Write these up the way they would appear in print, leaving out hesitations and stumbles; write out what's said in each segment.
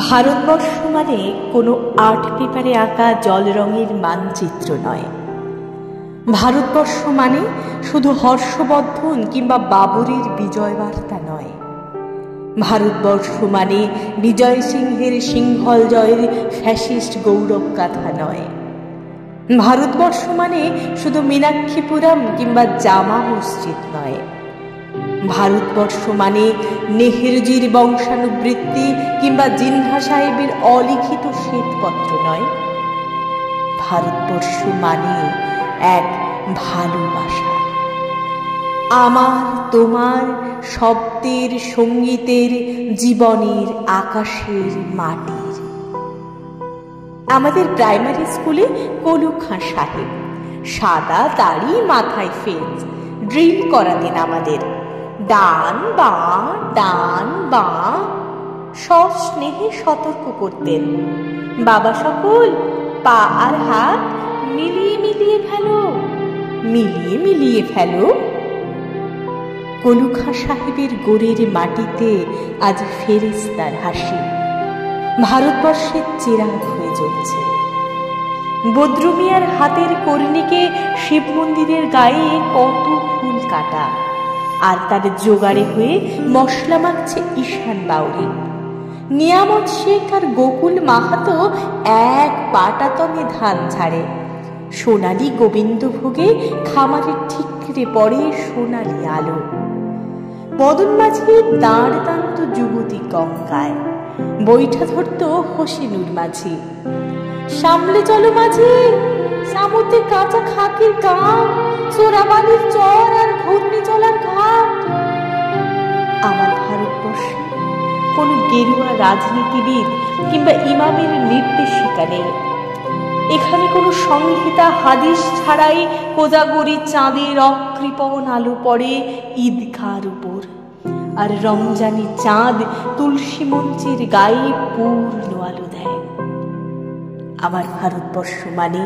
ভারতবর্ষ মানে কোনো আর্ট পেপারে আঁকা জল রঙের মানচিত্র নয়। ভারতবর্ষ মানে শুধু হর্ষবর্ধন কিংবা বাবরের বিজয় বার্তা নয়। ভারতবর্ষ মানে বিজয় সিংহের সিংহল জয়ের ফ্যাসিস্ট গৌরব গাথা নয়। ভারতবর্ষ মানে শুধু মীনাক্ষীপুরম কিংবা জামা মসজিদ নয়। ভারতবর্ষ মানে নেহেরুজির বংশানুবৃত্তি কিংবা জিন্না সাহেবের অলিখিত শ্বেতপত্র নয়। ভারতবর্ষ মানে এক ভালোবাসা, আমার তোমার শব্দের, সঙ্গীতের, জীবনের, আকাশের, মাটির। আমাদের প্রাইমারি স্কুলে কলু খাঁ সাহেব সাদা দাড়ি, মাথায় ফেজ, ড্রিল করাতেন আমাদের। ডান বাঁ, ডান বাঁ, সস্নেহে সতর্ক করতেন। বাবা সকল, পা আর হাত মিলিয়ে মিলিয়ে ফেলো, মিলিয়ে মিলিয়ে ফেলো। কলু খাঁ সাহেবের গোরের মাটিতে আজ ফেরেশতার হাসি ভারতবর্ষের চিরাগ হয়ে জ্বলছে। বদরু মিয়ার হাতের কর্ণিকে শিব মন্দিরের গায়ে কত ফুল কাটা, আর তার জোগাড়ে হয়ে মশলা মাখছে ঈশান বাউরি। নিয়ামত শেখ আর গোকুল মাহাতো এক পাটাতনে ধান ছাড়ে। সোনালি গোবিন্দভোগে খামারে ঠিকরে পড়ে সোনালি আলো। মদন মাঝি দাঁড় টানত যুবতী গঙ্গায়, বৈঠা ধরত হোসেনুর মাঝি। সামলে চলো মাঝি, সামুদ্রে কাঁচা খাকির গান, চোরাবালির চর আর ঘূর্ণি চলার ঘাট। আমার ভারতবর্ষে কোনো গেরুয়া রাজনীতিবিদ কিংবা ইমামের নির্দেশিকা নেই। এখানে কোনো সংহিতা হাদিস ছাড়াই কোজাগরি চাঁদের অকৃপণ আলো পড়ে ঈদগার উপর, আর রমজানি চাঁদ তুলসী মঞ্চের গায়ে পূর্ণ আলো দেয়। আমার ভারতবর্ষ মানে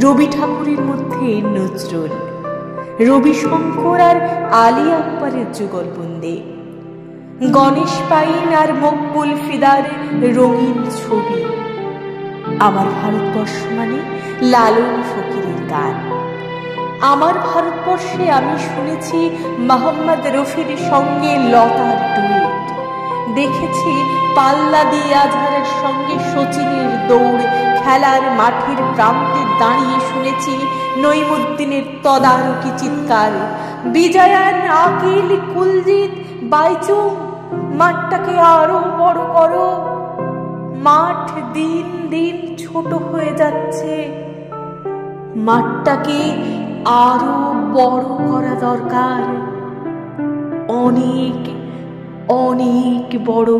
রবি ঠাকুরের মধ্যে নজরুল, রবি শঙ্কর আর আলী আকবরের যুগলবন্দি, গণেশ পাইন আর মকবুল ফিদার রঙিন ছবি। আমার ভারতবর্ষ মানে লালন ফকিরের গান। আমার ভারতবর্ষে আমি শুনেছি মোহাম্মদ রফির সঙ্গে লতার ডুয়েট, দেখেছি পাল্লা দিয়ে আজহারের সঙ্গে শচীনের দৌড়, খেলার মাঠের প্রান্তে দাঁড়িয়ে শুনেছি নঈমুদ্দিনের তদারকি চিৎকার, বিজয়ান, আকিল, কুলজিৎ, বাইচুং, মাঠটাকে আরো বড় করো। মাঠ দিন দিন ছোট হয়ে যাচ্ছে, মাঠটাকে আরো বড় করা দরকার, অনেক অনেক বড়।